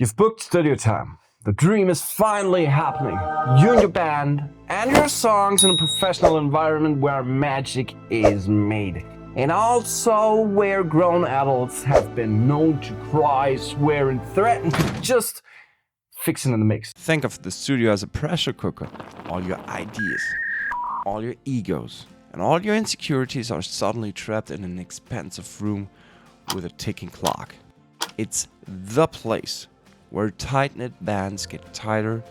You've booked studio time. The dream is finally happening. You and your band and your songs in a professional environment where magic is made. And also where grown adults have been known to cry, swear, and threaten to just fix it in the mix. Think of the studio as a pressure cooker. All your ideas, all your egos, and all your insecurities are suddenly trapped in an expensive room with a ticking clock. It's the place where tight-knit bands get tighter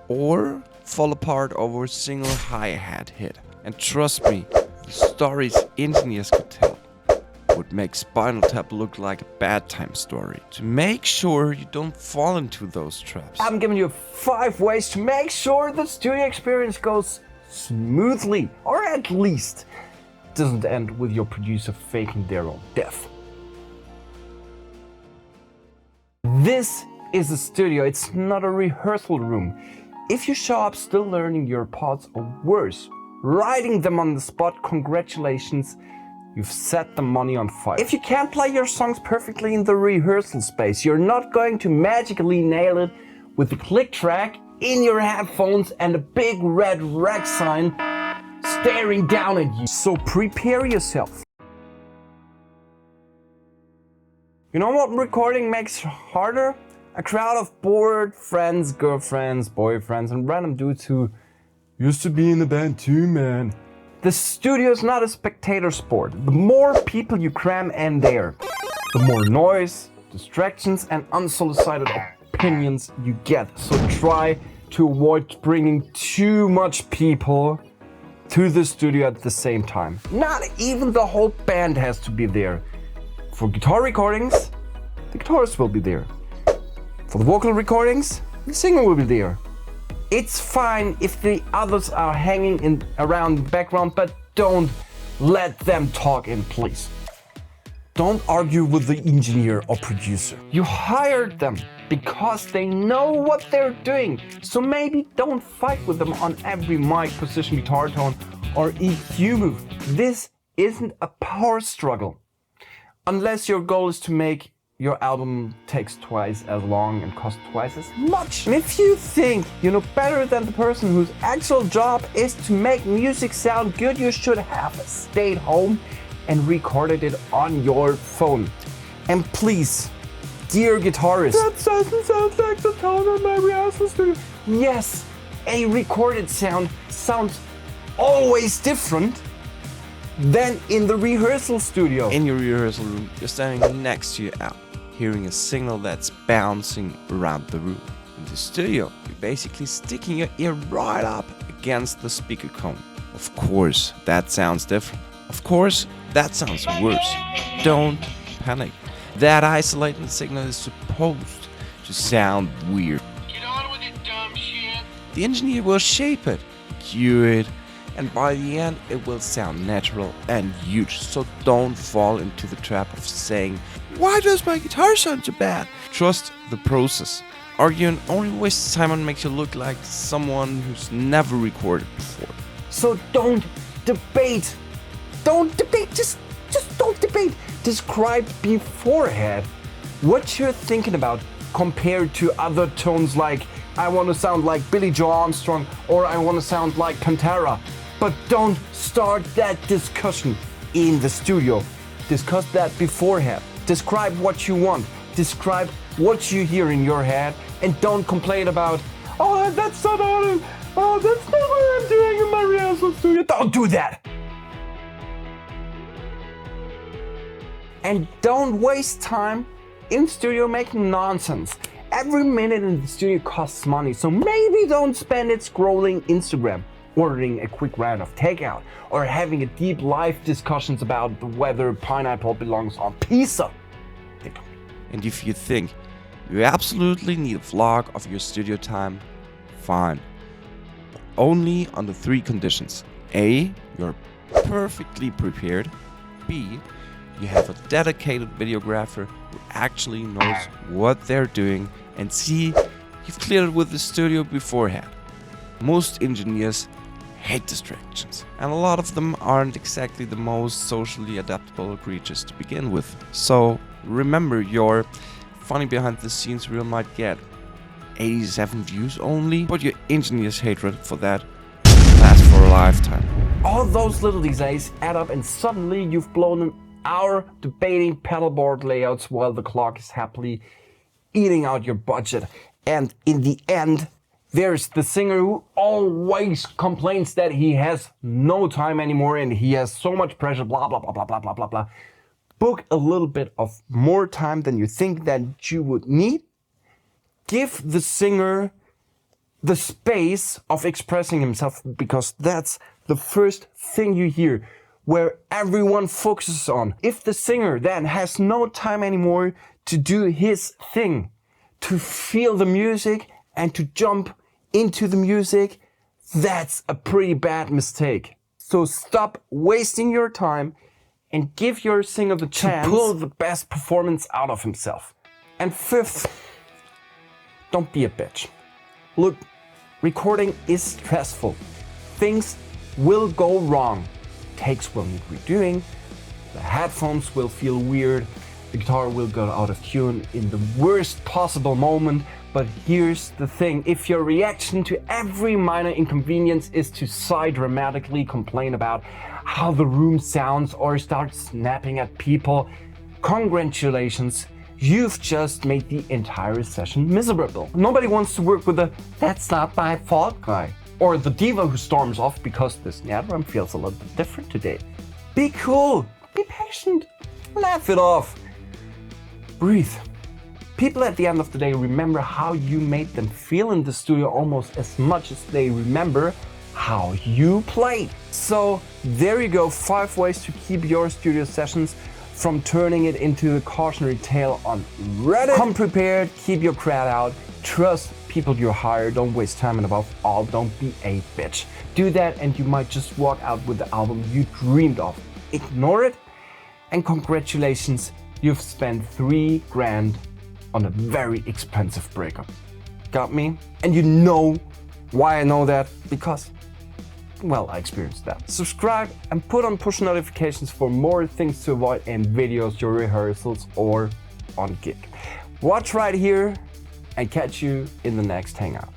or fall apart over a single hi-hat hit. And trust me, the stories engineers could tell would make Spinal Tap look like a bad time story. To make sure you don't fall into those traps, I'm giving you 5 ways to make sure the studio experience goes smoothly, or at least doesn't end with your producer faking their own death. This is a studio, it's not a rehearsal room. If you show up still learning your parts, or worse, writing them on the spot, congratulations, you've set the money on fire. If you can't play your songs perfectly in the rehearsal space, you're not going to magically nail it with the click track in your headphones and a big red rec sign staring down at you. So prepare yourself. You know what recording makes harder? A crowd of bored friends, girlfriends, boyfriends, and random dudes who used to be in the band too, man. The studio is not a spectator sport. The more people you cram in there, the more noise, distractions, and unsolicited opinions you get. So try to avoid bringing too much people to the studio at the same time. Not even the whole band has to be there. For guitar recordings, the guitarist will be there. For the vocal recordings, the singer will be there. It's fine if the others are hanging in around the background, but don't let them talk in, please. Don't argue with the engineer or producer. You hired them because they know what they're doing. So maybe don't fight with them on every mic position, guitar tone, or EQ move. This isn't a power struggle. Unless your goal is to make your album takes twice as long and costs twice as much. And if you think you know better than the person whose actual job is to make music sound good, you should have stayed home and recorded it on your phone. And please, dear guitarist, that doesn't sound like the tone of my rehearsal studio. Yes, a recorded sound sounds always different than in the rehearsal studio. in your rehearsal room, you're standing next to your amp, hearing a signal that's bouncing around the room. In the studio, you're basically sticking your ear right up against the speaker cone. Of course, that sounds different. Of course, that sounds worse. Don't panic. That isolated signal is supposed to sound weird. Get on with it, dumb shit. The engineer will shape it, cue it, and by the end it will sound natural and huge. So don't fall into the trap of saying, "Why does my guitar sound so bad?" Trust the process. Arguing only wastes time and makes you look like someone who's never recorded before. So don't debate. Don't debate. Just don't debate. Describe beforehand what you're thinking about compared to other tones, like I want to sound like Billy Joe Armstrong or I want to sound like Pantera. But don't start that discussion in the studio. Discuss that beforehand. Describe what you want. Describe what you hear in your head, and don't complain about, "Oh, that's not on. Oh, that's not what I'm doing in my rehearsal studio." Don't do that. And don't waste time in studio making nonsense. Every minute in the studio costs money, so maybe don't spend it scrolling Instagram, ordering a quick round of takeout, or having a deep live discussions about whether pineapple belongs on pizza. And if you think you absolutely need a vlog of your studio time, fine. But only under 3 conditions. A, you're perfectly prepared. B, you have a dedicated videographer who actually knows what they're doing. And C, you've cleared it with the studio beforehand. Most engineers hate distractions, and a lot of them aren't exactly the most socially adaptable creatures to begin with. So remember your funny behind the scenes reel might get 87 views only, but your engineer's hatred for that lasts for a lifetime. All those little delays add up and suddenly you've blown an hour debating pedalboard layouts while the clock is happily eating out your budget. And in the end, there's the singer who always complains that he has no time anymore and he has so much pressure, blah, blah, blah, blah, blah, blah, blah, blah. Book a little bit of more time than you think that you would need. Give the singer the space of expressing himself, because that's the first thing you hear, where everyone focuses on. If the singer then has no time anymore to do his thing, to feel the music and to jump into the music, that's a pretty bad mistake. So stop wasting your time and give your singer the chance to pull the best performance out of himself. And fifth, don't be a bitch. Look, recording is stressful. Things will go wrong. Takes will need redoing, the headphones will feel weird, the guitar will go out of tune in the worst possible moment. But here's the thing, if your reaction to every minor inconvenience is to sigh dramatically, complain about how the room sounds, or start snapping at people, congratulations, you've just made the entire session miserable. Nobody wants to work with a "that's not my fault" guy, or the diva who storms off because the snare drum feels a little bit different today. Be cool, be patient, laugh it off, breathe. People at the end of the day remember how you made them feel in the studio almost as much as they remember how you played. So there you go, 5 ways to keep your studio sessions from turning it into a cautionary tale on Reddit. Come prepared, keep your crowd out, trust people you hire, don't waste time, and above all, don't be a bitch. Do that and you might just walk out with the album you dreamed of. Ignore it, and congratulations, you've spent $3 grand on a very expensive breakup. Got me? And you know why I know that? Because, well, I experienced that. Subscribe and put on push notifications for more things to avoid in videos, your rehearsals, or on gig. Watch right here and catch you in the next hangout.